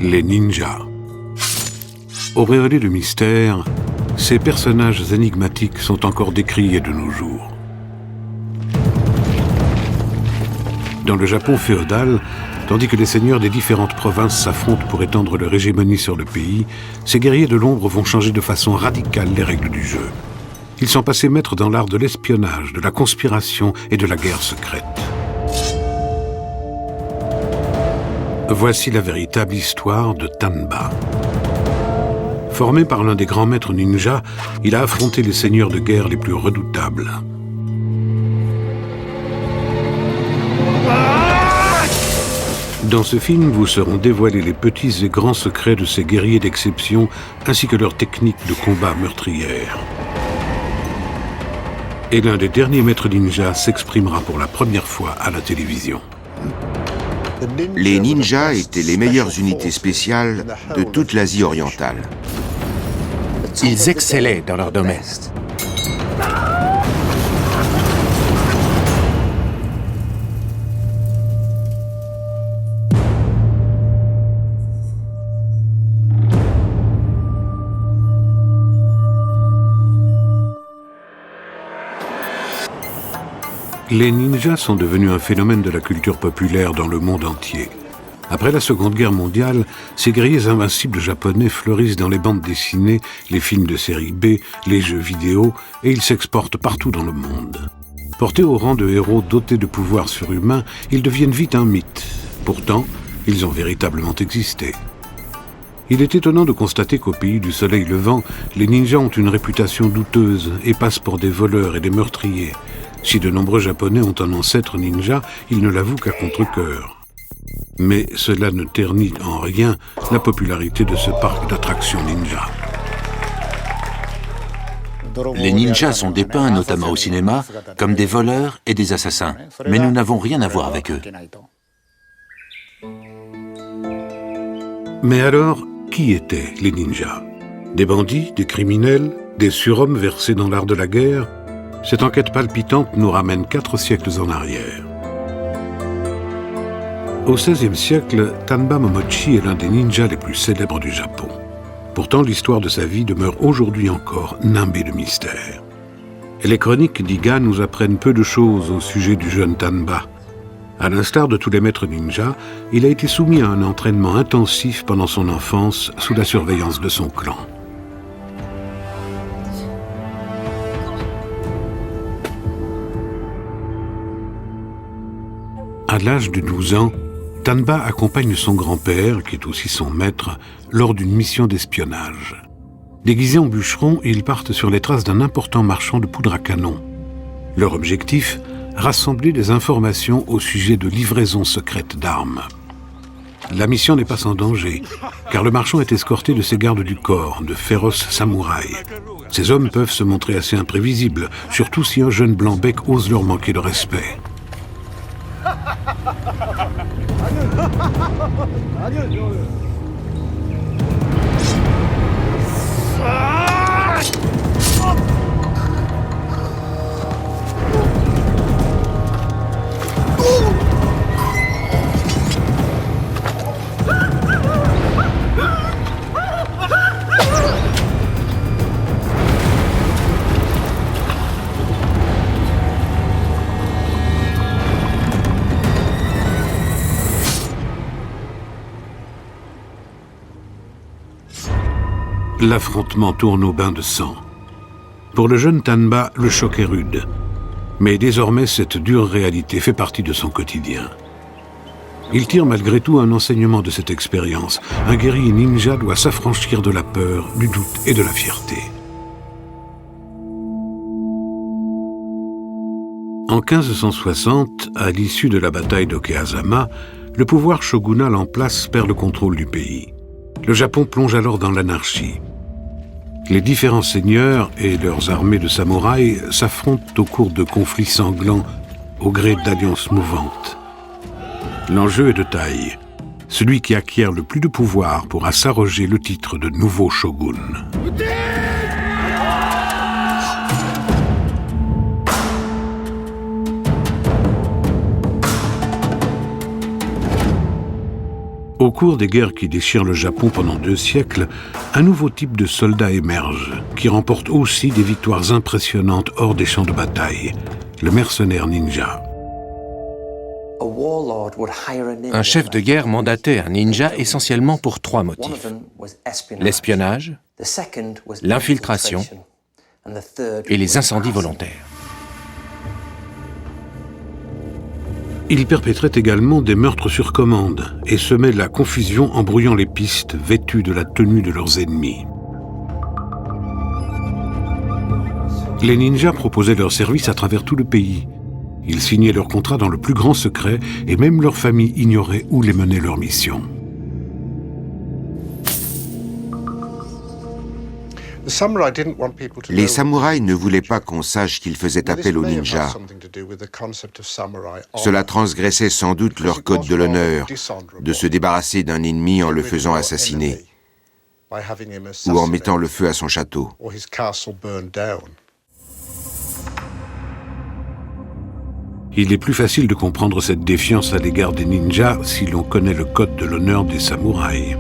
Les ninjas. Auréolés de mystère, ces personnages énigmatiques sont encore décriés de nos jours. Dans le Japon féodal, tandis que les seigneurs des différentes provinces s'affrontent pour étendre leur hégémonie sur le pays, ces guerriers de l'ombre vont changer de façon radicale les règles du jeu. Ils sont passés maîtres dans l'art de l'espionnage, de la conspiration et de la guerre secrète. Voici la véritable histoire de Tanba. Formé par l'un des grands maîtres ninja, il a affronté les seigneurs de guerre les plus redoutables. Dans ce film, vous seront dévoilés les petits et grands secrets de ces guerriers d'exception, ainsi que leurs techniques de combat meurtrières. Et l'un des derniers maîtres ninja s'exprimera pour la première fois à la télévision. Les ninjas étaient les meilleures unités spéciales de toute l'Asie orientale. Ils excellaient dans leur domaine. Les ninjas sont devenus un phénomène de la culture populaire dans le monde entier. Après la Seconde Guerre mondiale, ces guerriers invincibles japonais fleurissent dans les bandes dessinées, les films de série B, les jeux vidéo, et ils s'exportent partout dans le monde. Portés au rang de héros dotés de pouvoirs surhumains, ils deviennent vite un mythe. Pourtant, ils ont véritablement existé. Il est étonnant de constater qu'au pays du soleil levant, les ninjas ont une réputation douteuse et passent pour des voleurs et des meurtriers. Si de nombreux Japonais ont un ancêtre ninja, ils ne l'avouent qu'à contre-cœur. Mais cela ne ternit en rien la popularité de ce parc d'attractions ninja. Les ninjas sont dépeints, notamment au cinéma, comme des voleurs et des assassins. Mais nous n'avons rien à voir avec eux. Mais alors, qui étaient les ninjas? Des bandits, des criminels, des surhommes versés dans l'art de la guerre? Cette enquête palpitante nous ramène 4 siècles en arrière. Au XVIe siècle, Tanba Momochi est l'un des ninjas les plus célèbres du Japon. Pourtant, l'histoire de sa vie demeure aujourd'hui encore nimbée de mystères. Et les chroniques d'Iga nous apprennent peu de choses au sujet du jeune Tanba. À l'instar de tous les maîtres ninjas, il a été soumis à un entraînement intensif pendant son enfance sous la surveillance de son clan. À l'âge de 12 ans, Tanba accompagne son grand-père, qui est aussi son maître, lors d'une mission d'espionnage. Déguisés en bûcherons, ils partent sur les traces d'un important marchand de poudre à canon. Leur objectif, rassembler des informations au sujet de livraisons secrètes d'armes. La mission n'est pas sans danger, car le marchand est escorté de ses gardes du corps, de féroces samouraïs. Ces hommes peuvent se montrer assez imprévisibles, surtout si un jeune blanc-bec ose leur manquer de respect. L'affrontement tourne au bain de sang. Pour le jeune Tanba, le choc est rude. Mais désormais, cette dure réalité fait partie de son quotidien. Il tire malgré tout un enseignement de cette expérience. Un guerrier ninja doit s'affranchir de la peur, du doute et de la fierté. En 1560, à l'issue de la bataille d'Okeazama, le pouvoir shogunal en place perd le contrôle du pays. Le Japon plonge alors dans l'anarchie. Les différents seigneurs et leurs armées de samouraïs s'affrontent au cours de conflits sanglants au gré d'alliances mouvantes. L'enjeu est de taille. Celui qui acquiert le plus de pouvoir pourra s'arroger le titre de nouveau shogun. Au cours des guerres qui déchirent le Japon pendant 2 siècles, un nouveau type de soldat émerge, qui remporte aussi des victoires impressionnantes hors des champs de bataille, le mercenaire ninja. Un chef de guerre mandatait un ninja essentiellement pour 3 motifs. L'espionnage, l'infiltration et les incendies volontaires. Ils perpétraient également des meurtres sur commande et semaient la confusion en brouillant les pistes vêtus de la tenue de leurs ennemis. Les ninjas proposaient leurs services à travers tout le pays. Ils signaient leurs contrats dans le plus grand secret et même leurs familles ignoraient où les menait leur mission. Les samouraïs ne voulaient pas qu'on sache qu'ils faisaient appel aux ninjas. Cela transgressait sans doute leur code de l'honneur, de se débarrasser d'un ennemi en le faisant assassiner, ou en mettant le feu à son château. Il est plus facile de comprendre cette défiance à l'égard des ninjas si l'on connaît le code de l'honneur des samouraïs.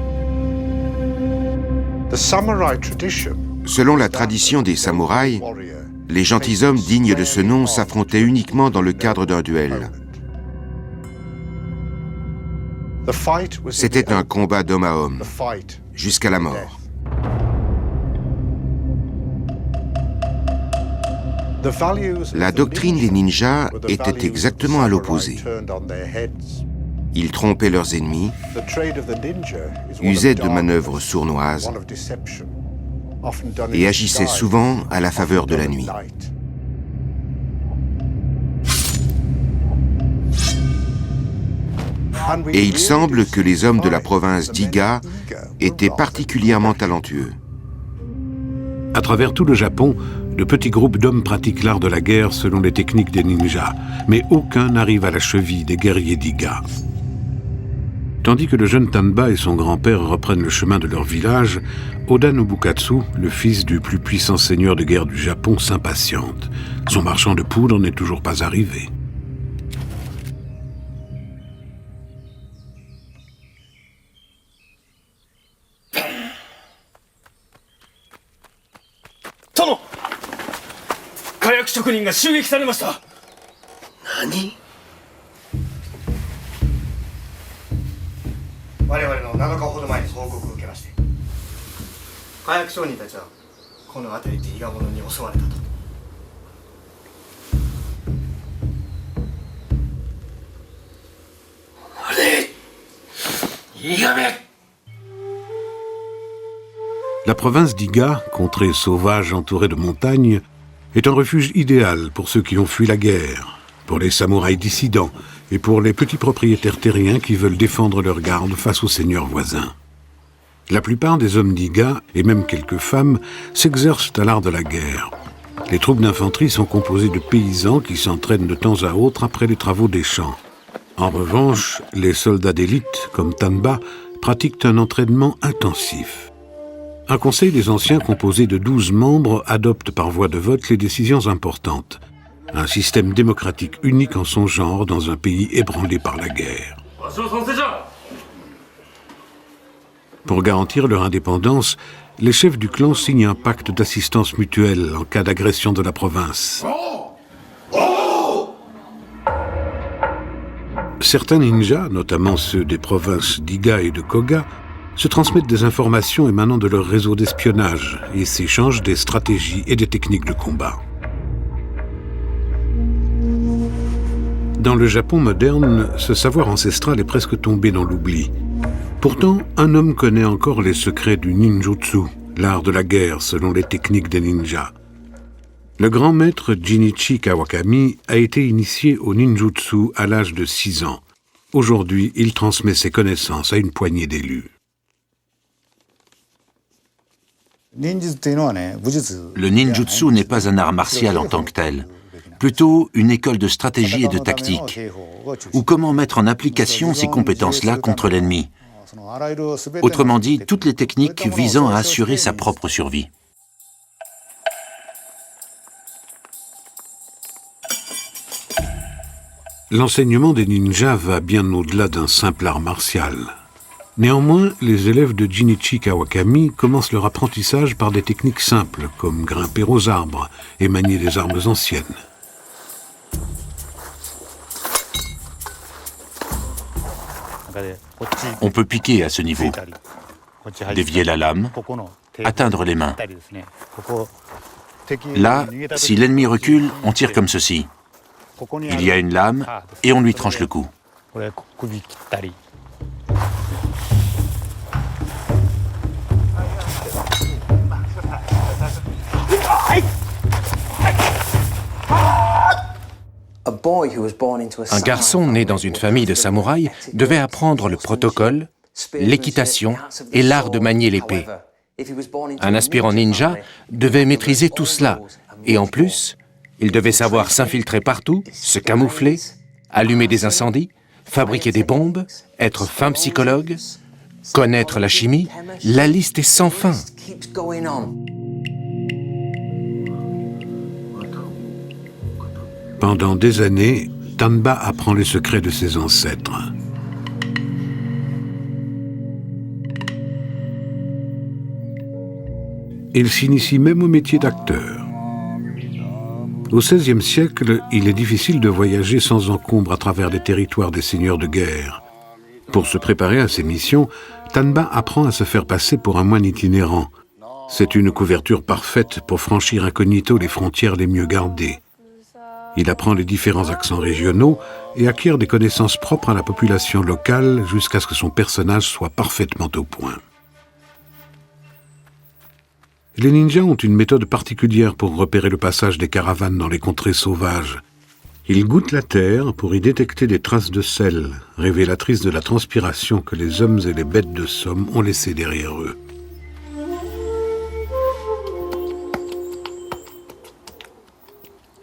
Selon la tradition des samouraïs, les gentilshommes dignes de ce nom s'affrontaient uniquement dans le cadre d'un duel. C'était un combat d'homme à homme, jusqu'à la mort. La doctrine des ninjas était exactement à l'opposé. Ils trompaient leurs ennemis, usaient de manœuvres sournoises et agissaient souvent à la faveur de la nuit. Et il semble que les hommes de la province d'Iga étaient particulièrement talentueux. À travers tout le Japon, de petits groupes d'hommes pratiquent l'art de la guerre selon les techniques des ninjas, mais aucun n'arrive à la cheville des guerriers d'Iga. Tandis que le jeune Tanba et son grand-père reprennent le chemin de leur village, Oda Nobukatsu, le fils du plus puissant seigneur de guerre du Japon, s'impatiente. Son marchand de poudre n'est toujours pas arrivé. Tomo! 火薬職人が襲撃されました。何？我々の7日ほど前に報告を受けまして、火薬商人たちはこの辺りで伊賀者に襲われたと。あれ、伊賀め。La province d'Iga, contrée sauvage entourée de montagnes, est un refuge idéal pour ceux qui ont fui la guerre, pour les samouraïs dissidents et pour les petits propriétaires terriens qui veulent défendre leur garde face aux seigneurs voisins. La plupart des hommes d'Iga, et même quelques femmes, s'exercent à l'art de la guerre. Les troupes d'infanterie sont composées de paysans qui s'entraînent de temps à autre après les travaux des champs. En revanche, les soldats d'élite, comme Tanba, pratiquent un entraînement intensif. Un conseil des anciens composé de 12 membres adopte par voie de vote les décisions importantes. Un système démocratique unique en son genre dans un pays ébranlé par la guerre. Pour garantir leur indépendance, les chefs du clan signent un pacte d'assistance mutuelle en cas d'agression de la province. Certains ninjas, notamment ceux des provinces d'Iga et de Koga, se transmettent des informations émanant de leur réseau d'espionnage et s'échangent des stratégies et des techniques de combat. Dans le Japon moderne, ce savoir ancestral est presque tombé dans l'oubli. Pourtant, un homme connaît encore les secrets du ninjutsu, l'art de la guerre selon les techniques des ninjas. Le grand maître Jinichi Kawakami a été initié au ninjutsu à l'âge de 6 ans. Aujourd'hui, il transmet ses connaissances à une poignée d'élus. Le ninjutsu n'est pas un art martial en tant que tel, plutôt une école de stratégie et de tactique, ou comment mettre en application ces compétences-là contre l'ennemi. Autrement dit, toutes les techniques visant à assurer sa propre survie. L'enseignement des ninjas va bien au-delà d'un simple art martial. Néanmoins, les élèves de Jinichi Kawakami commencent leur apprentissage par des techniques simples, comme grimper aux arbres et manier des armes anciennes. On peut piquer à ce niveau, dévier la lame, atteindre les mains. Là, si l'ennemi recule, on tire comme ceci. Il y a une lame et on lui tranche le cou. Un garçon né dans une famille de samouraïs devait apprendre le protocole, l'équitation et l'art de manier l'épée. Un aspirant ninja devait maîtriser tout cela, et en plus, il devait savoir s'infiltrer partout, se camoufler, allumer des incendies, fabriquer des bombes, être fin psychologue, connaître la chimie, la liste est sans fin. Pendant des années, Tanba apprend les secrets de ses ancêtres. Il s'initie même au métier d'acteur. Au XVIe siècle, il est difficile de voyager sans encombre à travers les territoires des seigneurs de guerre. Pour se préparer à ces missions, Tanba apprend à se faire passer pour un moine itinérant. C'est une couverture parfaite pour franchir incognito les frontières les mieux gardées. Il apprend les différents accents régionaux et acquiert des connaissances propres à la population locale jusqu'à ce que son personnage soit parfaitement au point. Les ninjas ont une méthode particulière pour repérer le passage des caravanes dans les contrées sauvages. Ils goûtent la terre pour y détecter des traces de sel, révélatrices de la transpiration que les hommes et les bêtes de somme ont laissée derrière eux.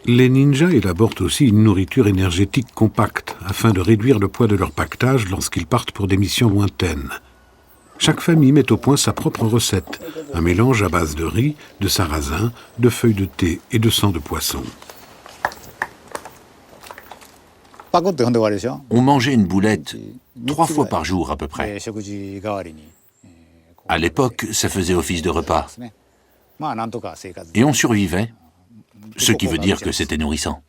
Les ninjas élaborent aussi une nourriture énergétique compacte afin de réduire le poids de leur pactage lorsqu'ils partent pour des missions lointaines. Chaque famille met au point sa propre recette, un mélange à base de riz, de sarrasin, de feuilles de thé et de sang de poisson. On mangeait une boulette 3 fois par jour à peu près. À l'époque, ça faisait office de repas. Et on survivait, ce qui veut dire que c'était nourrissant.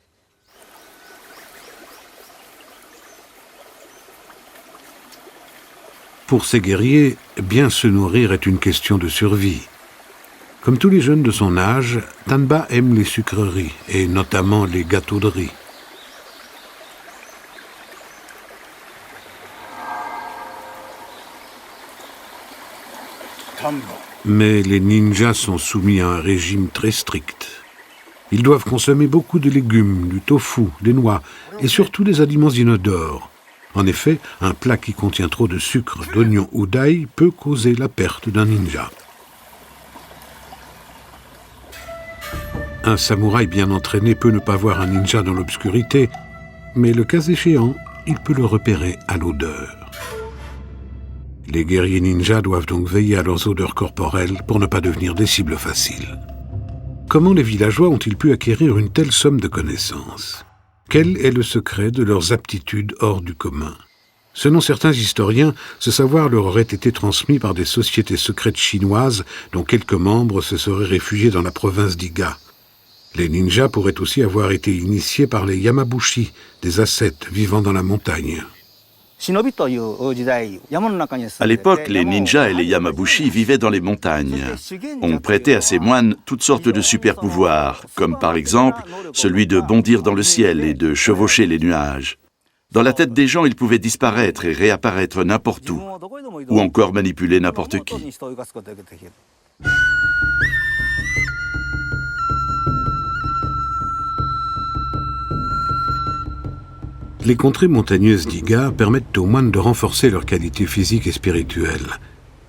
Pour ces guerriers, bien se nourrir est une question de survie. Comme tous les jeunes de son âge, Tanba aime les sucreries, et notamment les gâteaux de riz. Mais les ninjas sont soumis à un régime très strict. Ils doivent consommer beaucoup de légumes, du tofu, des noix, et surtout des aliments inodores. En effet, un plat qui contient trop de sucre, d'oignon ou d'ail peut causer la perte d'un ninja. Un samouraï bien entraîné peut ne pas voir un ninja dans l'obscurité, mais le cas échéant, il peut le repérer à l'odeur. Les guerriers ninjas doivent donc veiller à leurs odeurs corporelles pour ne pas devenir des cibles faciles. Comment les villageois ont-ils pu acquérir une telle somme de connaissances ? Quel est le secret de leurs aptitudes hors du commun ? Selon certains historiens, ce savoir leur aurait été transmis par des sociétés secrètes chinoises dont quelques membres se seraient réfugiés dans la province d'Iga. Les ninjas pourraient aussi avoir été initiés par les Yamabushi, des ascètes vivant dans la montagne. À l'époque, les ninjas et les Yamabushi vivaient dans les montagnes. On prêtait à ces moines toutes sortes de super-pouvoirs, comme par exemple celui de bondir dans le ciel et de chevaucher les nuages. Dans la tête des gens, ils pouvaient disparaître et réapparaître n'importe où, ou encore manipuler n'importe qui. Les contrées montagneuses d'Iga permettent aux moines de renforcer leurs qualités physiques et spirituelles.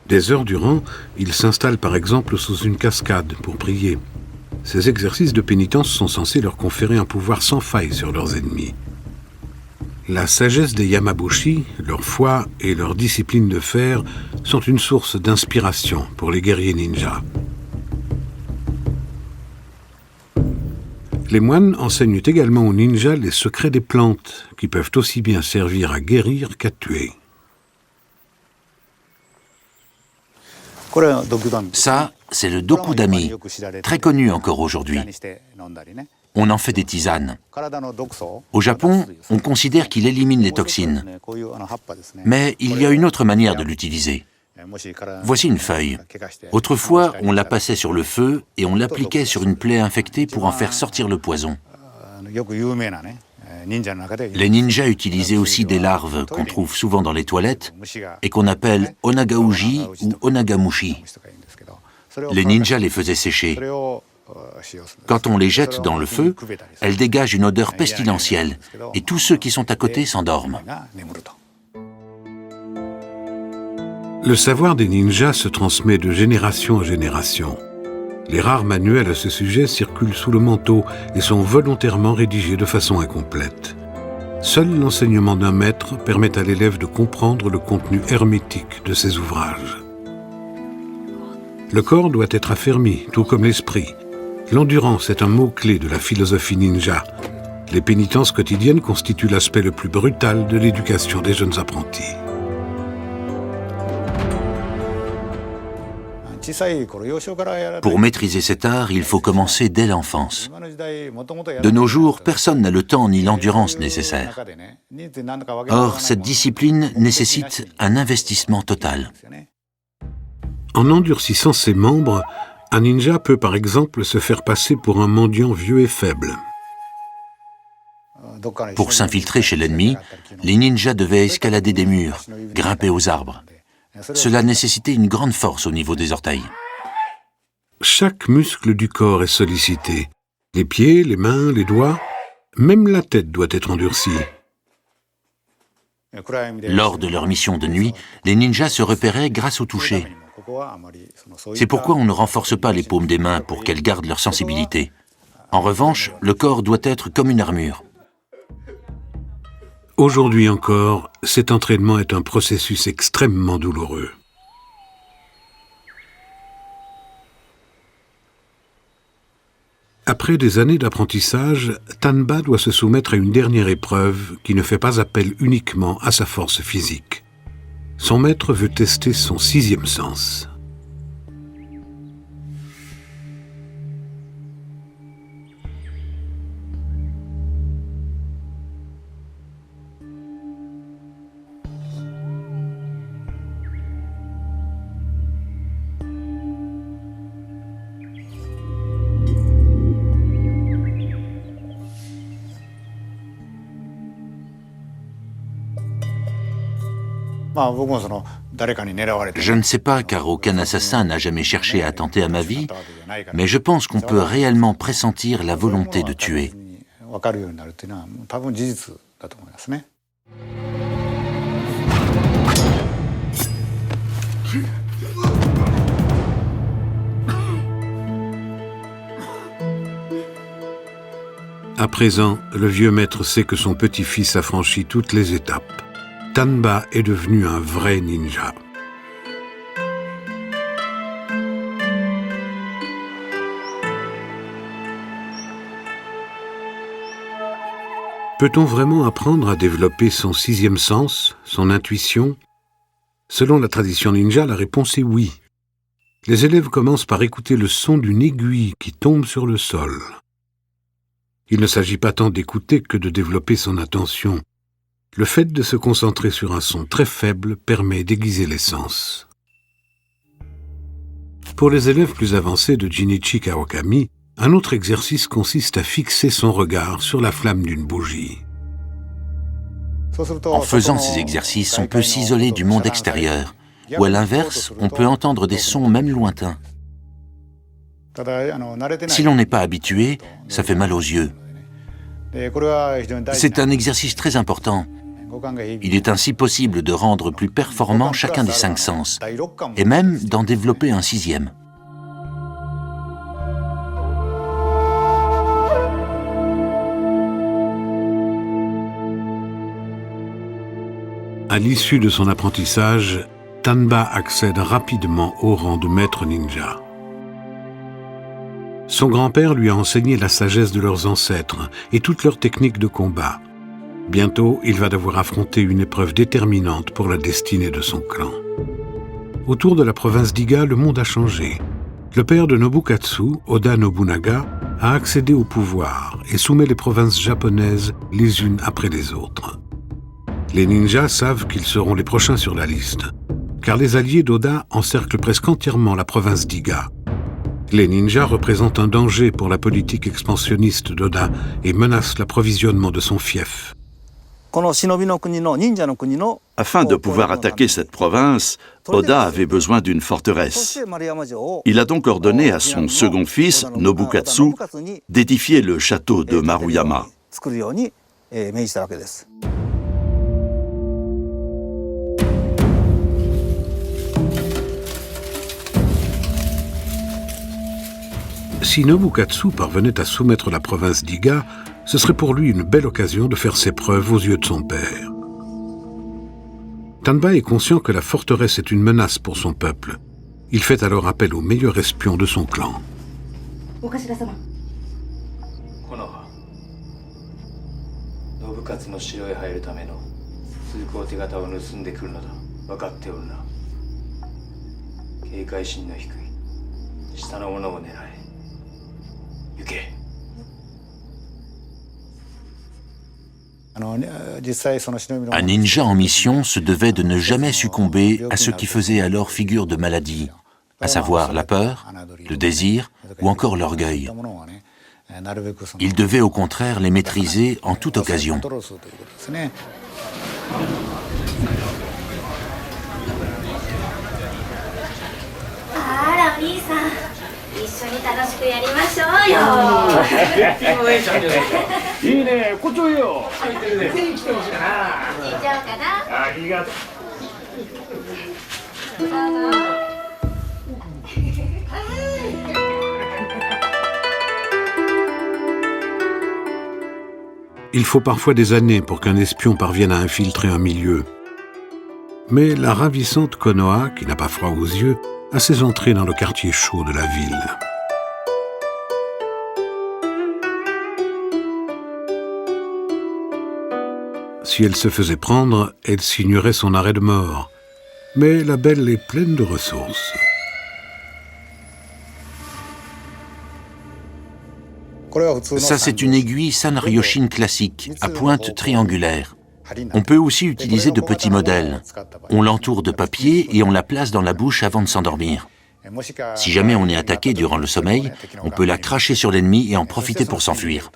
Des heures durant, ils s'installent par exemple sous une cascade pour prier. Ces exercices de pénitence sont censés leur conférer un pouvoir sans faille sur leurs ennemis. La sagesse des Yamabushi, leur foi et leur discipline de fer sont une source d'inspiration pour les guerriers ninjas. Les moines enseignent également aux ninjas les secrets des plantes, qui peuvent aussi bien servir à guérir qu'à tuer. Ça, c'est le dokudami, très connu encore aujourd'hui. On en fait des tisanes. Au Japon, on considère qu'il élimine les toxines. Mais il y a une autre manière de l'utiliser. Voici une feuille. Autrefois, on la passait sur le feu et on l'appliquait sur une plaie infectée pour en faire sortir le poison. Les ninjas utilisaient aussi des larves qu'on trouve souvent dans les toilettes et qu'on appelle onagauji ou onagamushi. Les ninjas les faisaient sécher. Quand on les jette dans le feu, elles dégagent une odeur pestilentielle et tous ceux qui sont à côté s'endorment. Le savoir des ninjas se transmet de génération en génération. Les rares manuels à ce sujet circulent sous le manteau et sont volontairement rédigés de façon incomplète. Seul l'enseignement d'un maître permet à l'élève de comprendre le contenu hermétique de ses ouvrages. Le corps doit être affermi, tout comme l'esprit. L'endurance est un mot-clé de la philosophie ninja. Les pénitences quotidiennes constituent l'aspect le plus brutal de l'éducation des jeunes apprentis. Pour maîtriser cet art, il faut commencer dès l'enfance. De nos jours, personne n'a le temps ni l'endurance nécessaires. Or, cette discipline nécessite un investissement total. En endurcissant ses membres, un ninja peut par exemple se faire passer pour un mendiant vieux et faible. Pour s'infiltrer chez l'ennemi, les ninjas devaient escalader des murs, grimper aux arbres. Cela nécessitait une grande force au niveau des orteils. Chaque muscle du corps est sollicité. Les pieds, les mains, les doigts, même la tête doit être endurcie. Lors de leur mission de nuit, les ninjas se repéraient grâce au toucher. C'est pourquoi on ne renforce pas les paumes des mains pour qu'elles gardent leur sensibilité. En revanche, le corps doit être comme une armure. Aujourd'hui encore, cet entraînement est un processus extrêmement douloureux. Après des années d'apprentissage, Tanba doit se soumettre à une dernière épreuve qui ne fait pas appel uniquement à sa force physique. Son maître veut tester son sixième sens. Je ne sais pas, car aucun assassin n'a jamais cherché à attenter à ma vie, mais je pense qu'on peut réellement pressentir la volonté de tuer. À présent, le vieux maître sait que son petit-fils a franchi toutes les étapes. Tanba est devenu un vrai ninja. Peut-on vraiment apprendre à développer son sixième sens, son intuition? Selon la tradition ninja, la réponse est oui. Les élèves commencent par écouter le son d'une aiguille qui tombe sur le sol. Il ne s'agit pas tant d'écouter que de développer son attention. Le fait de se concentrer sur un son très faible permet d'aiguiser les sens. Pour les élèves plus avancés de Jinichi Kawakami, un autre exercice consiste à fixer son regard sur la flamme d'une bougie. En faisant ces exercices, on peut s'isoler du monde extérieur, ou à l'inverse, on peut entendre des sons même lointains. Si l'on n'est pas habitué, ça fait mal aux yeux. C'est un exercice très important. Il est ainsi possible de rendre plus performant chacun des 5 sens, et même d'en développer un sixième. À l'issue de son apprentissage, Tanba accède rapidement au rang de maître ninja. Son grand-père lui a enseigné la sagesse de leurs ancêtres et toutes leurs techniques de combat. Bientôt, il va devoir affronter une épreuve déterminante pour la destinée de son clan. Autour de la province d'Iga, le monde a changé. Le père de Nobukatsu, Oda Nobunaga, a accédé au pouvoir et soumet les provinces japonaises les unes après les autres. Les ninjas savent qu'ils seront les prochains sur la liste, car les alliés d'Oda encerclent presque entièrement la province d'Iga. Les ninjas représentent un danger pour la politique expansionniste d'Oda et menacent l'approvisionnement de son fief. Afin de pouvoir attaquer cette province, Oda avait besoin d'une forteresse. Il a donc ordonné à son second fils, Nobukatsu, d'édifier le château de Maruyama. Si Nobukatsu parvenait à soumettre la province d'Iga, ce serait pour lui une belle occasion de faire ses preuves aux yeux de son père. Tanba est conscient que la forteresse est une menace pour son peuple. Il fait alors appel au meilleur espion de son clan. Un ninja en mission se devait de ne jamais succomber à ce qui faisait alors figure de maladie, à savoir la peur, le désir ou encore l'orgueil. Il devait au contraire les maîtriser en toute occasion. Il faut parfois des années pour qu'un espion parvienne à infiltrer un milieu. Mais la ravissante Konoha, qui n'a pas froid aux yeux, a ses entrées dans le quartier chaud de la ville. Si elle se faisait prendre, elle signerait son arrêt de mort. Mais la belle est pleine de ressources. Ça, c'est une aiguille Sanryoshin classique, à pointe triangulaire. On peut aussi utiliser de petits modèles. On l'entoure de papier et on la place dans la bouche avant de s'endormir. Si jamais on est attaqué durant le sommeil, on peut la cracher sur l'ennemi et en profiter pour s'enfuir.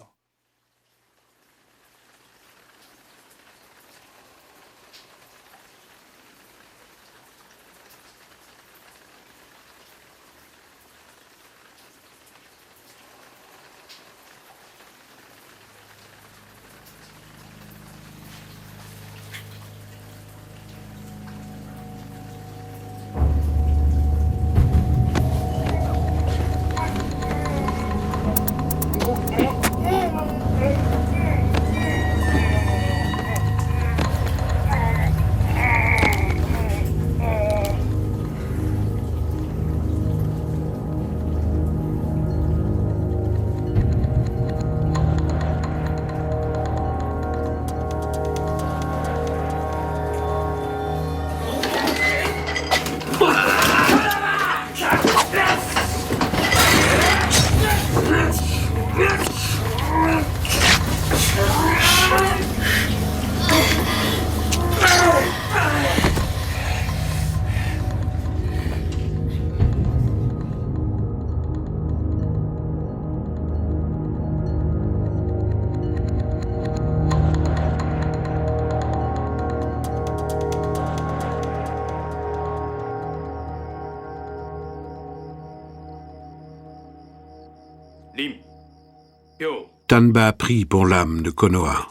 Tanba prie pour l'âme de Konoha.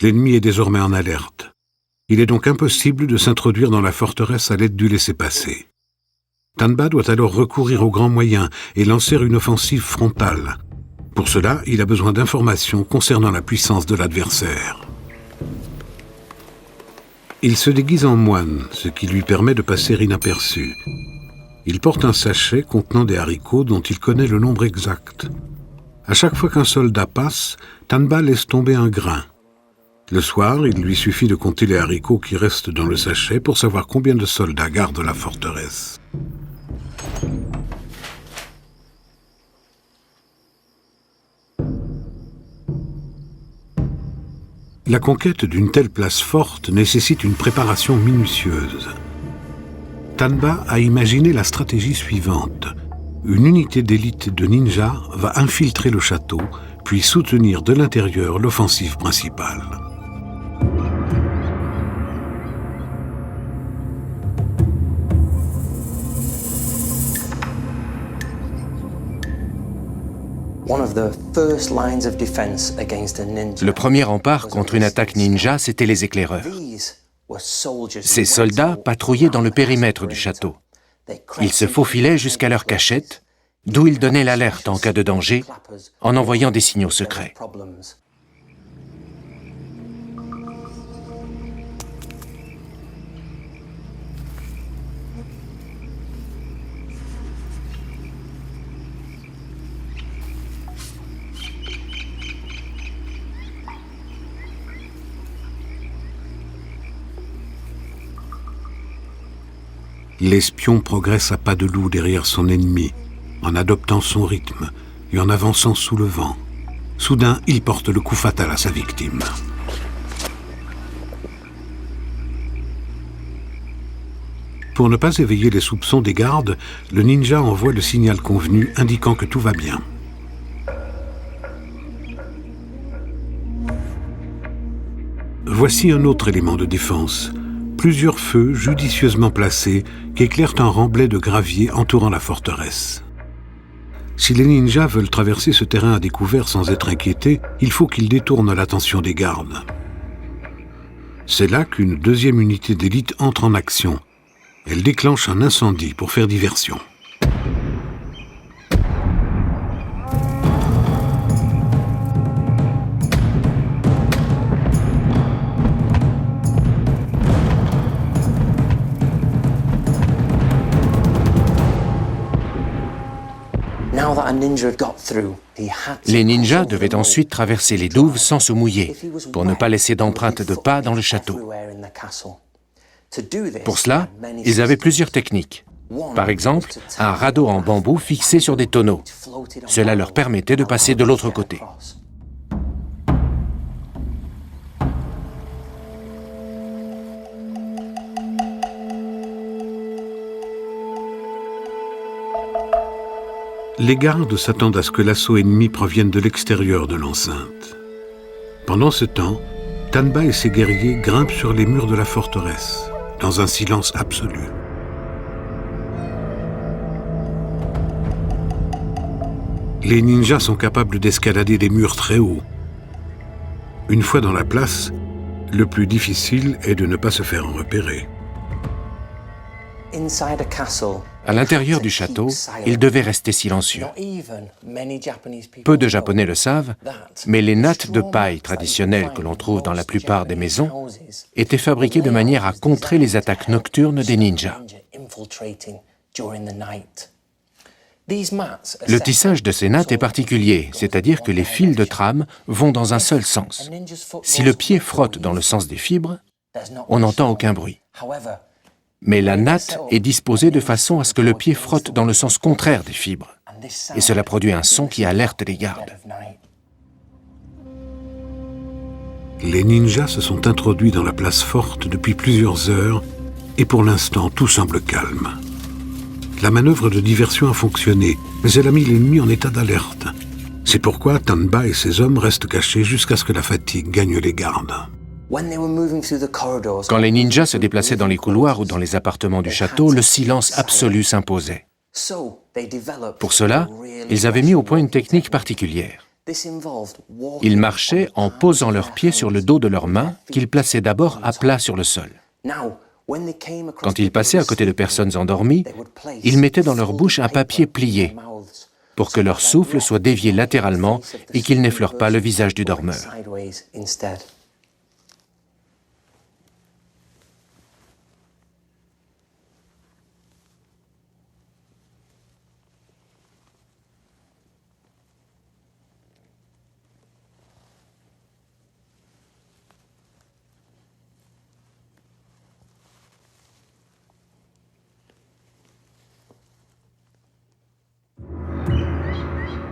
L'ennemi est désormais en alerte. Il est donc impossible de s'introduire dans la forteresse à l'aide du laissez-passer. Tanba doit alors recourir aux grands moyens et lancer une offensive frontale. Pour cela, il a besoin d'informations concernant la puissance de l'adversaire. Il se déguise en moine, ce qui lui permet de passer inaperçu. Il porte un sachet contenant des haricots dont il connaît le nombre exact. À chaque fois qu'un soldat passe, Tanba laisse tomber un grain. Le soir, il lui suffit de compter les haricots qui restent dans le sachet pour savoir combien de soldats gardent la forteresse. La conquête d'une telle place forte nécessite une préparation minutieuse. Tanba a imaginé la stratégie suivante. Une unité d'élite de ninjas va infiltrer le château, puis soutenir de l'intérieur l'offensive principale. Le premier rempart contre une attaque ninja, c'était les éclaireurs. Ces soldats patrouillaient dans le périmètre du château. Ils se faufilaient jusqu'à leur cachette, d'où ils donnaient l'alerte en cas de danger, en envoyant des signaux secrets. L'espion progresse à pas de loup derrière son ennemi, en adoptant son rythme et en avançant sous le vent. Soudain, il porte le coup fatal à sa victime. Pour ne pas éveiller les soupçons des gardes, le ninja envoie le signal convenu indiquant que tout va bien. Voici un autre élément de défense. Plusieurs feux judicieusement placés qui éclairent un remblai de gravier entourant la forteresse. Si les ninjas veulent traverser ce terrain à découvert sans être inquiétés, il faut qu'ils détournent l'attention des gardes. C'est là qu'une deuxième unité d'élite entre en action. Elle déclenche un incendie pour faire diversion. Les ninjas devaient ensuite traverser les douves sans se mouiller, pour ne pas laisser d'empreintes de pas dans le château. Pour cela, ils avaient plusieurs techniques. Par exemple, un radeau en bambou fixé sur des tonneaux. Cela leur permettait de passer de l'autre côté. Les gardes s'attendent à ce que l'assaut ennemi provienne de l'extérieur de l'enceinte. Pendant ce temps, Tanba et ses guerriers grimpent sur les murs de la forteresse, dans un silence absolu. Les ninjas sont capables d'escalader des murs très hauts. Une fois dans la place, le plus difficile est de ne pas se faire repérer. À l'intérieur du château, ils devaient rester silencieux. Peu de Japonais le savent, mais les nattes de paille traditionnelles que l'on trouve dans la plupart des maisons étaient fabriquées de manière à contrer les attaques nocturnes des ninjas. Le tissage de ces nattes est particulier, c'est-à-dire que les fils de trame vont dans un seul sens. Si le pied frotte dans le sens des fibres, on n'entend aucun bruit. Mais la natte est disposée de façon à ce que le pied frotte dans le sens contraire des fibres. Et cela produit un son qui alerte les gardes. Les ninjas se sont introduits dans la place forte depuis plusieurs heures et pour l'instant, tout semble calme. La manœuvre de diversion a fonctionné, mais elle a mis l'ennemi en état d'alerte. C'est pourquoi Tanba et ses hommes restent cachés jusqu'à ce que la fatigue gagne les gardes. Quand les ninjas se déplaçaient dans les couloirs ou dans les appartements du château, le silence absolu s'imposait. Pour cela, ils avaient mis au point une technique particulière. Ils marchaient en posant leurs pieds sur le dos de leurs mains, qu'ils plaçaient d'abord à plat sur le sol. Quand ils passaient à côté de personnes endormies, ils mettaient dans leur bouche un papier plié pour que leur souffle soit dévié latéralement et qu'il n'effleure pas le visage du dormeur.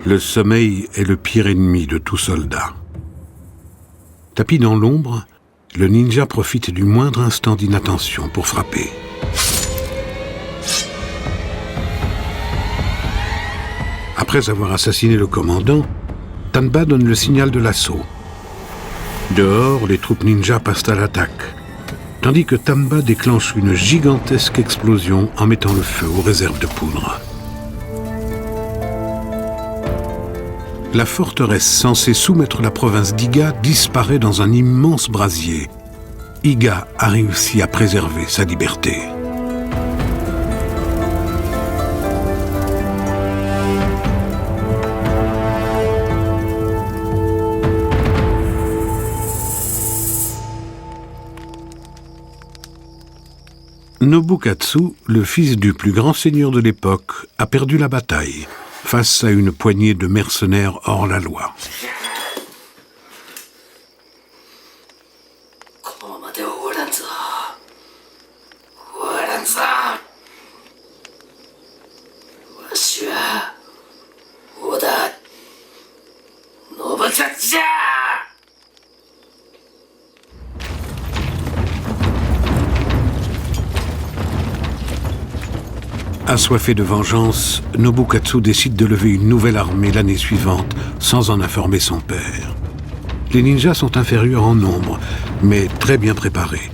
Le sommeil est le pire ennemi de tout soldat. Tapi dans l'ombre, le ninja profite du moindre instant d'inattention pour frapper. Après avoir assassiné le commandant, Tanba donne le signal de l'assaut. Dehors, les troupes ninja passent à l'attaque, tandis que Tanba déclenche une gigantesque explosion en mettant le feu aux réserves de poudre. La forteresse censée soumettre la province d'Iga disparaît dans un immense brasier. Iga a réussi à préserver sa liberté. Nobukatsu, le fils du plus grand seigneur de l'époque, a perdu la bataille face à une poignée de mercenaires hors la loi. Assoiffé de vengeance, Nobukatsu décide de lever une nouvelle armée l'année suivante, sans en informer son père. Les ninjas sont inférieurs en nombre, mais très bien préparés.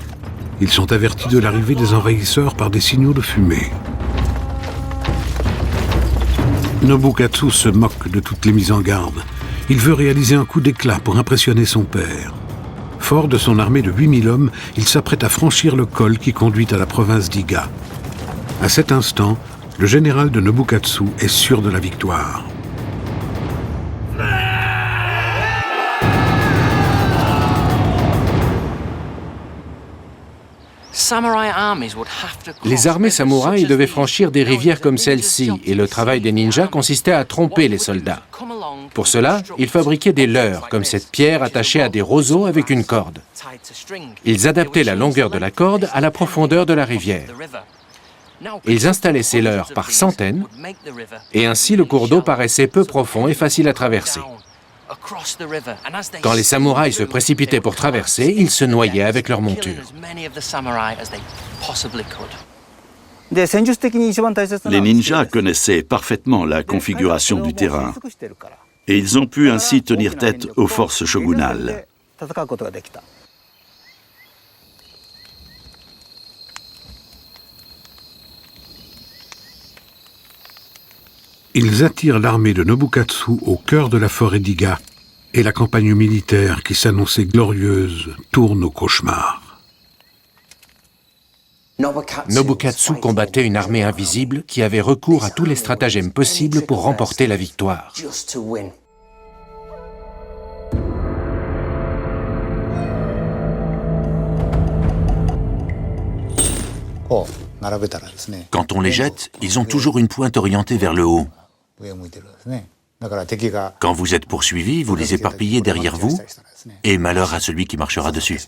Ils sont avertis de l'arrivée des envahisseurs par des signaux de fumée. Nobukatsu se moque de toutes les mises en garde. Il veut réaliser un coup d'éclat pour impressionner son père. Fort de son armée de 8000 hommes, il s'apprête à franchir le col qui conduit à la province d'Iga. À cet instant, le général de Nobukatsu est sûr de la victoire. Les armées samouraïs devaient franchir des rivières comme celle-ci, et le travail des ninjas consistait à tromper les soldats. Pour cela, ils fabriquaient des leurres, comme cette pierre attachée à des roseaux avec une corde. Ils adaptaient la longueur de la corde à la profondeur de la rivière. Ils installaient ces leurres par centaines, et ainsi le cours d'eau paraissait peu profond et facile à traverser. Quand les samouraïs se précipitaient pour traverser, ils se noyaient avec leur monture. Les ninjas connaissaient parfaitement la configuration du terrain, et ils ont pu ainsi tenir tête aux forces shogunales. Ils attirent l'armée de Nobukatsu au cœur de la forêt d'Iga, et la campagne militaire qui s'annonçait glorieuse tourne au cauchemar. Nobukatsu combattait une armée invisible qui avait recours à tous les stratagèmes possibles pour remporter la victoire. Quand on les jette, ils ont toujours une pointe orientée vers le haut. Quand vous êtes poursuivis, vous les éparpillez derrière vous, et malheur à celui qui marchera dessus.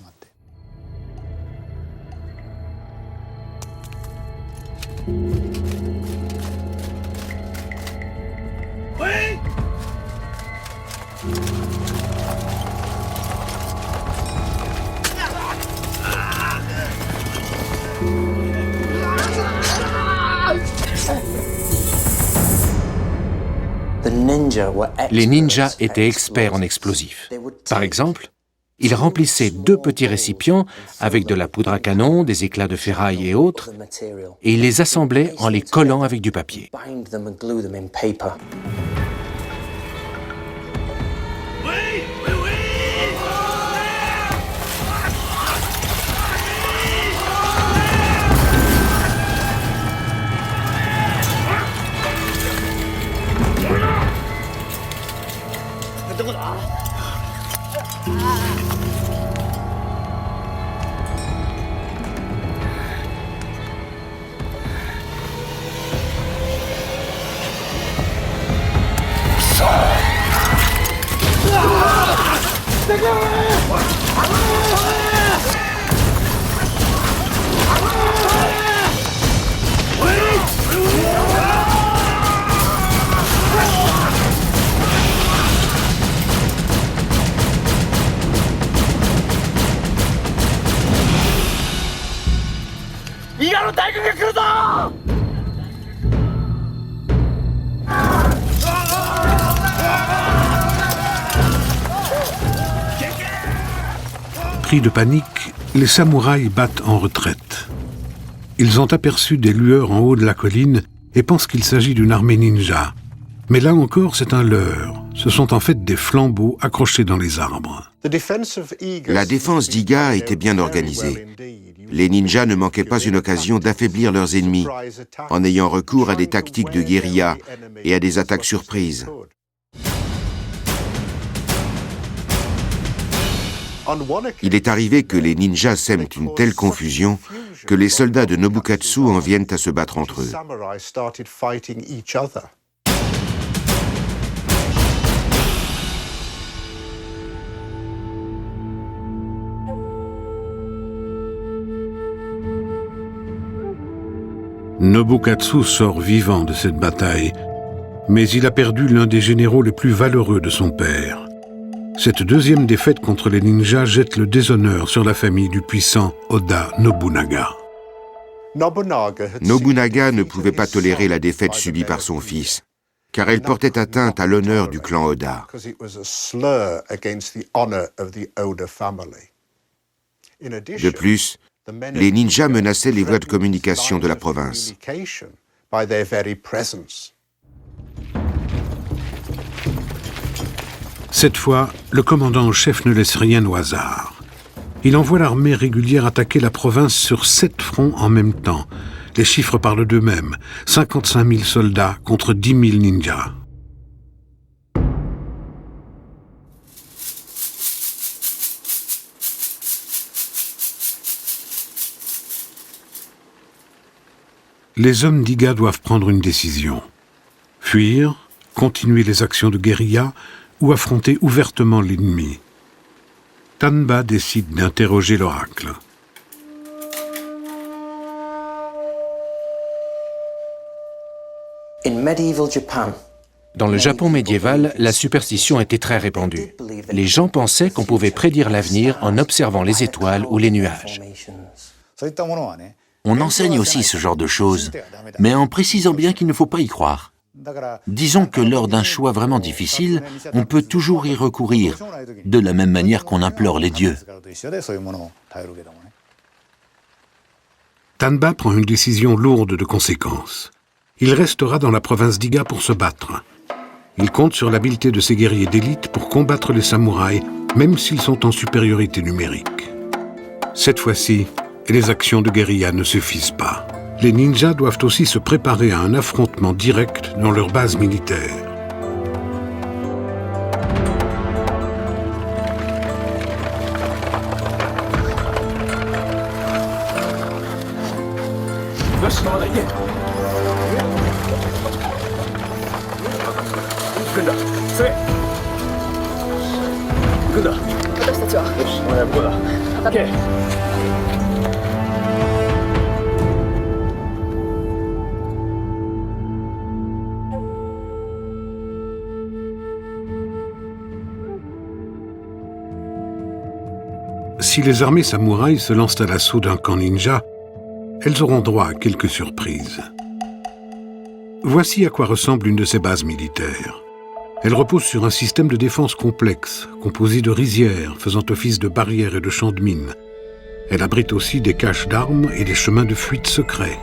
Les ninjas étaient experts en explosifs. Par exemple, ils remplissaient 2 petits récipients avec de la poudre à canon, des éclats de ferraille et autres, et ils les assemblaient en les collant avec du papier. Pris de panique, les samouraïs battent en retraite. Ils ont aperçu des lueurs en haut de la colline et pensent qu'il s'agit d'une armée ninja. Mais là encore, c'est un leurre. Ce sont en fait des flambeaux accrochés dans les arbres. La défense d'Iga était bien organisée. Les ninjas ne manquaient pas une occasion d'affaiblir leurs ennemis en ayant recours à des tactiques de guérilla et à des attaques surprises. Il est arrivé que les ninjas sèment une telle confusion que les soldats de Nobukatsu en viennent à se battre entre eux. Nobukatsu sort vivant de cette bataille, mais il a perdu l'un des généraux les plus valeureux de son père. Cette deuxième défaite contre les ninjas jette le déshonneur sur la famille du puissant Oda Nobunaga. Nobunaga ne pouvait pas tolérer la défaite subie par son fils, car elle portait atteinte à l'honneur du clan Oda. De plus, les ninjas menaçaient les voies de communication de la province. Cette fois, le commandant en chef ne laisse rien au hasard. Il envoie l'armée régulière attaquer la province sur 7 fronts en même temps. Les chiffres parlent d'eux-mêmes. 55 000 soldats contre 10 000 ninjas. Les hommes d'Iga doivent prendre une décision. Fuir, continuer les actions de guérilla ou affronter ouvertement l'ennemi. Tanba décide d'interroger l'oracle. Dans le Japon médiéval, la superstition était très répandue. Les gens pensaient qu'on pouvait prédire l'avenir en observant les étoiles ou les nuages. On enseigne aussi ce genre de choses, mais en précisant bien qu'il ne faut pas y croire. Disons que lors d'un choix vraiment difficile, on peut toujours y recourir, de la même manière qu'on implore les dieux. Tanba prend une décision lourde de conséquences. Il restera dans la province d'Iga pour se battre. Il compte sur l'habileté de ses guerriers d'élite pour combattre les samouraïs, même s'ils sont en supériorité numérique. Cette fois-ci, les actions de guérilla ne suffisent pas. Les ninjas doivent aussi se préparer à un affrontement direct dans leur base militaire. Si les armées samouraïs se lancent à l'assaut d'un camp ninja, elles auront droit à quelques surprises. Voici à quoi ressemble une de ces bases militaires. Elle repose sur un système de défense complexe, composé de rizières faisant office de barrières et de champs de mines. Elle abrite aussi des caches d'armes et des chemins de fuite secrets.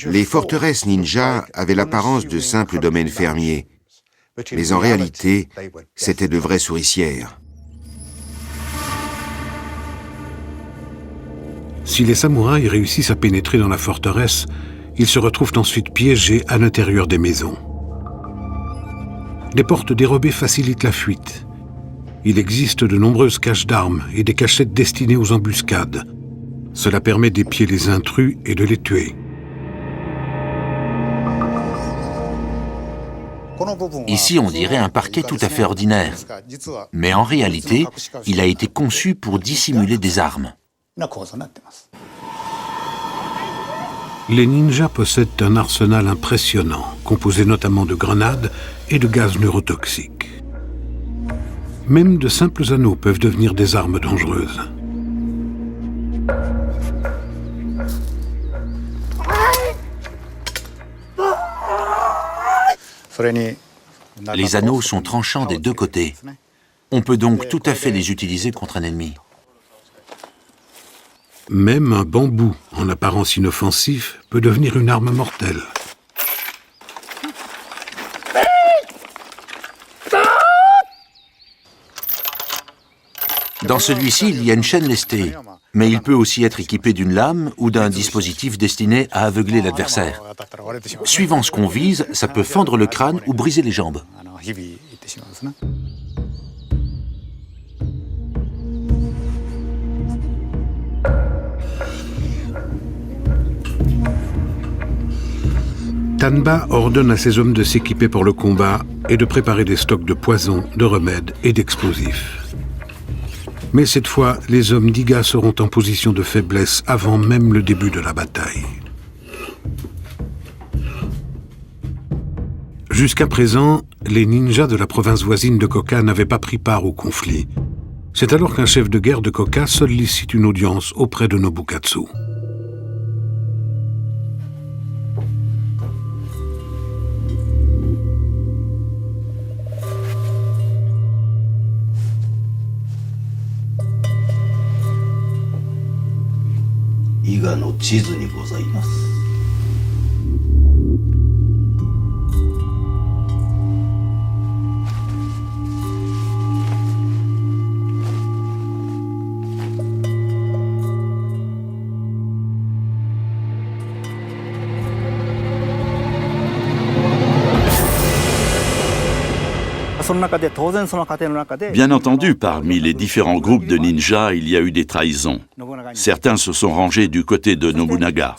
Les forteresses ninja avaient l'apparence de simples domaines fermiers, mais en réalité, c'étaient de vraies souricières. Si les samouraïs réussissent à pénétrer dans la forteresse, ils se retrouvent ensuite piégés à l'intérieur des maisons. Les portes dérobées facilitent la fuite. Il existe de nombreuses caches d'armes et des cachettes destinées aux embuscades. Cela permet d'épier les intrus et de les tuer. Ici, on dirait un parquet tout à fait ordinaire. Mais en réalité, il a été conçu pour dissimuler des armes. Les ninjas possèdent un arsenal impressionnant, composé notamment de grenades et de gaz neurotoxiques. Même de simples anneaux peuvent devenir des armes dangereuses. Les anneaux sont tranchants des deux côtés. On peut donc tout à fait les utiliser contre un ennemi. Même un bambou, en apparence inoffensif, peut devenir une arme mortelle. Dans celui-ci, il y a une chaîne lestée, mais il peut aussi être équipé d'une lame ou d'un dispositif destiné à aveugler l'adversaire. Suivant ce qu'on vise, ça peut fendre le crâne ou briser les jambes. Tanba ordonne à ses hommes de s'équiper pour le combat et de préparer des stocks de poisons, de remèdes et d'explosifs. Mais cette fois, les hommes d'Iga seront en position de faiblesse avant même le début de la bataille. Jusqu'à présent, les ninjas de la province voisine de Koka n'avaient pas pris part au conflit. C'est alors qu'un chef de guerre de Koka sollicite une audience auprès de Nobukatsu. Bien entendu, parmi les différents groupes de ninjas, il y a eu des trahisons. Certains se sont rangés du côté de Nobunaga.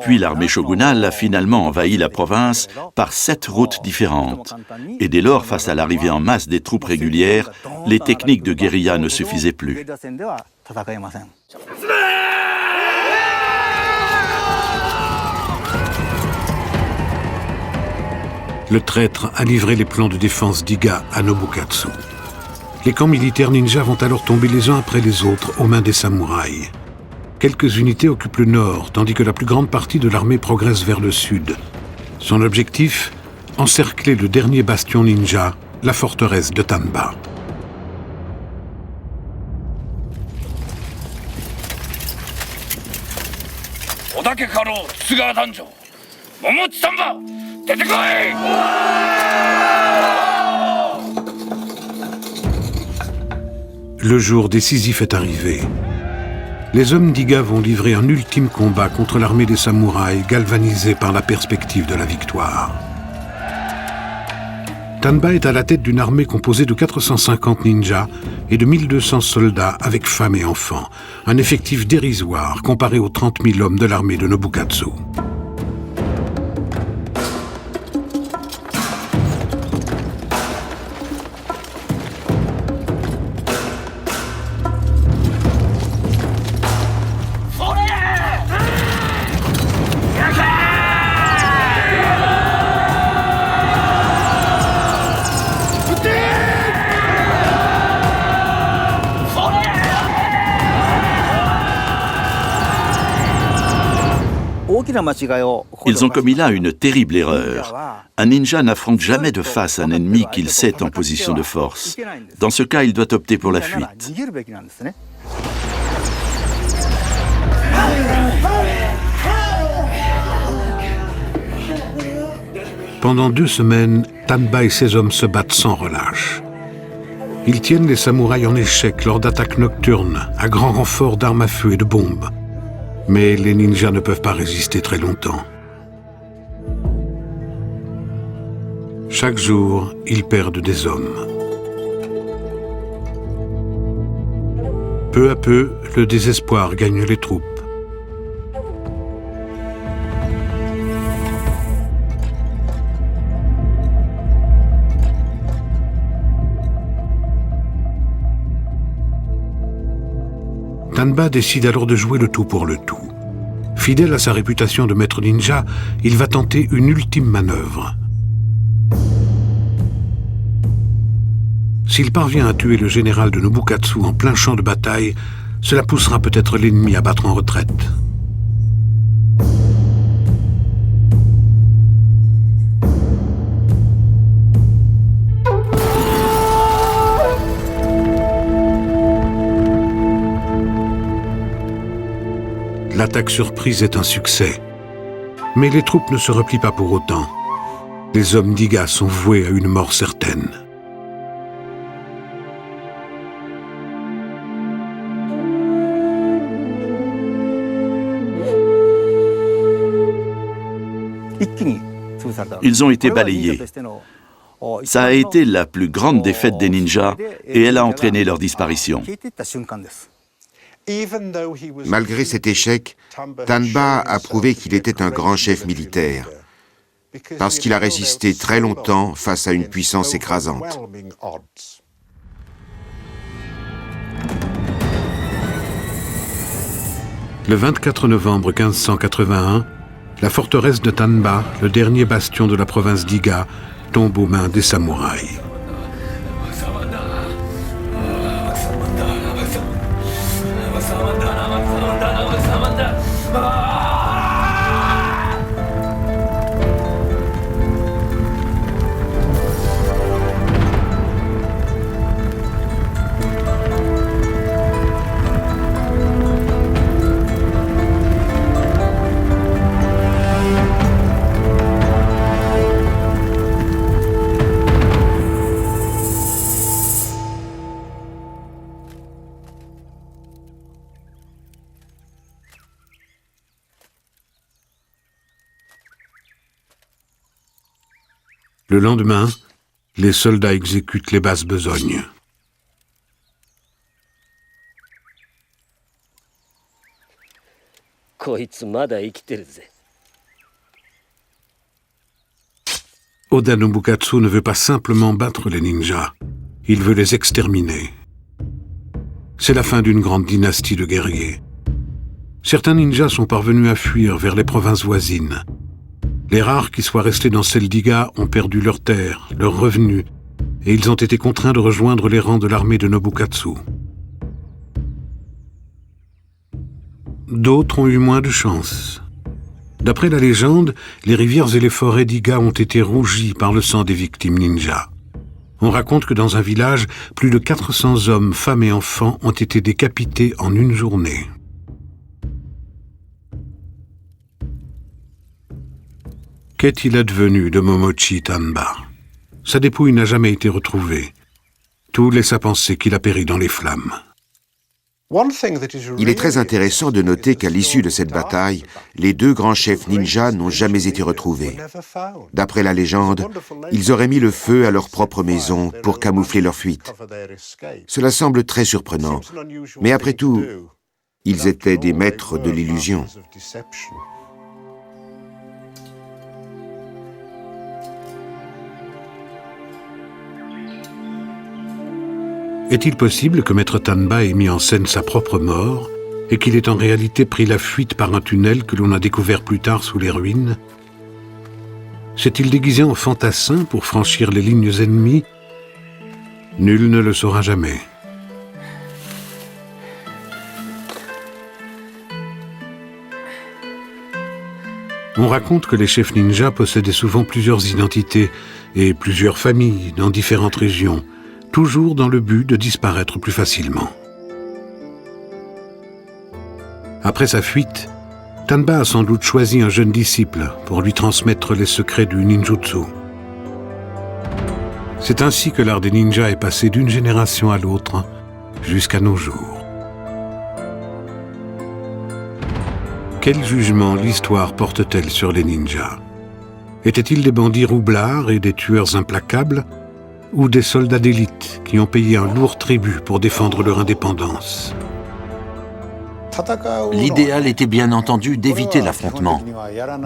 Puis l'armée shogunale a finalement envahi la province par 7 routes différentes. Et dès lors, face à l'arrivée en masse des troupes régulières, les techniques de guérilla ne suffisaient plus. Le traître a livré les plans de défense d'Iga à Nobukatsu. Les camps militaires ninjas vont alors tomber les uns après les autres aux mains des samouraïs. Quelques unités occupent le nord, tandis que la plus grande partie de l'armée progresse vers le sud. Son objectif, encercler le dernier bastion ninja, la forteresse de Tanba. Le jour décisif est arrivé. Les hommes d'Iga vont livrer un ultime combat contre l'armée des samouraïs, galvanisée par la perspective de la victoire. Tanba est à la tête d'une armée composée de 450 ninjas et de 1200 soldats avec femmes et enfants, un effectif dérisoire comparé aux 30 000 hommes de l'armée de Nobukatsu. Ils ont commis là une terrible erreur. Un ninja n'affronte jamais de face un ennemi qu'il sait en position de force. Dans ce cas, il doit opter pour la fuite. Pendant 2 semaines, Tanba et ses hommes se battent sans relâche. Ils tiennent les samouraïs en échec lors d'attaques nocturnes, à grand renfort d'armes à feu et de bombes. Mais les ninjas ne peuvent pas résister très longtemps. Chaque jour, ils perdent des hommes. Peu à peu, le désespoir gagne les troupes. Tanba décide alors de jouer le tout pour le tout. Fidèle à sa réputation de maître ninja, il va tenter une ultime manœuvre. S'il parvient à tuer le général de Nobukatsu en plein champ de bataille, cela poussera peut-être l'ennemi à battre en retraite. L'attaque surprise est un succès. Mais les troupes ne se replient pas pour autant. Les hommes d'Iga sont voués à une mort certaine. Ils ont été balayés. Ça a été la plus grande défaite des ninjas et elle a entraîné leur disparition. Malgré cet échec, Tanba a prouvé qu'il était un grand chef militaire, parce qu'il a résisté très longtemps face à une puissance écrasante. Le 24 novembre 1581, la forteresse de Tanba, le dernier bastion de la province d'Iga, tombe aux mains des samouraïs. Le lendemain, les soldats exécutent les basses besognes. Oda Nobukatsu ne veut pas simplement battre les ninjas, il veut les exterminer. C'est la fin d'une grande dynastie de guerriers. Certains ninjas sont parvenus à fuir vers les provinces voisines. Les rares qui soient restés dans celle d'Iga ont perdu leurs terres, leurs revenus, et ils ont été contraints de rejoindre les rangs de l'armée de Nobukatsu. D'autres ont eu moins de chance. D'après la légende, les rivières et les forêts d'Iga ont été rougies par le sang des victimes ninjas. On raconte que dans un village, plus de 400 hommes, femmes et enfants ont été décapités en une journée. Qu'est-il advenu de Momochi Tanba? Sa dépouille n'a jamais été retrouvée. Tout laisse à penser qu'il a péri dans les flammes. Il est très intéressant de noter qu'à l'issue de cette bataille, les deux grands chefs ninjas n'ont jamais été retrouvés. D'après la légende, ils auraient mis le feu à leur propre maison pour camoufler leur fuite. Cela semble très surprenant, mais après tout, ils étaient des maîtres de l'illusion. Est-il possible que Maître Tanba ait mis en scène sa propre mort et qu'il ait en réalité pris la fuite par un tunnel que l'on a découvert plus tard sous les ruines? S'est-il déguisé en fantassin pour franchir les lignes ennemies? Nul ne le saura jamais. On raconte que les chefs ninjas possédaient souvent plusieurs identités et plusieurs familles dans différentes régions, toujours dans le but de disparaître plus facilement. Après sa fuite, Tanba a sans doute choisi un jeune disciple pour lui transmettre les secrets du ninjutsu. C'est ainsi que l'art des ninjas est passé d'une génération à l'autre jusqu'à nos jours. Quel jugement l'histoire porte-t-elle sur les ninjas? Étaient-ils des bandits roublards et des tueurs implacables, ou des soldats d'élite qui ont payé un lourd tribut pour défendre leur indépendance? L'idéal était bien entendu d'éviter l'affrontement,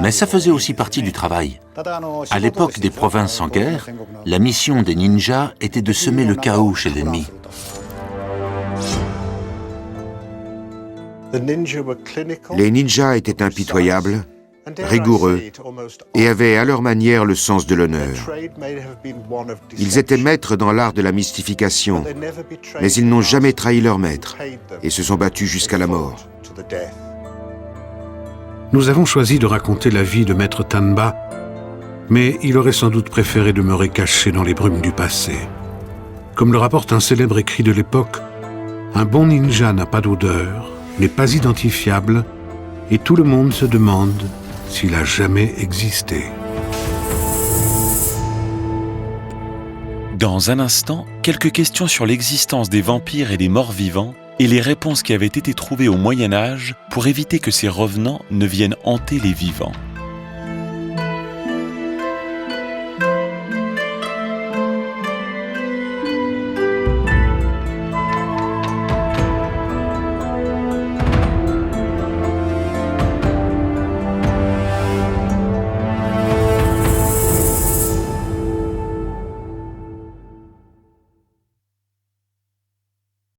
mais ça faisait aussi partie du travail. À l'époque des provinces en guerre, la mission des ninjas était de semer le chaos chez l'ennemi. Les ninjas étaient impitoyables rigoureux et avaient à leur manière le sens de l'honneur. Ils étaient maîtres dans l'art de la mystification, mais ils n'ont jamais trahi leur maître et se sont battus jusqu'à la mort. Nous avons choisi de raconter la vie de Maître Tanba, mais il aurait sans doute préféré demeurer caché dans les brumes du passé. Comme le rapporte un célèbre écrit de l'époque, un bon ninja n'a pas d'odeur, n'est pas identifiable, et tout le monde se demande s'il a jamais existé. Dans un instant, quelques questions sur l'existence des vampires et des morts vivants et les réponses qui avaient été trouvées au Moyen Âge pour éviter que ces revenants ne viennent hanter les vivants.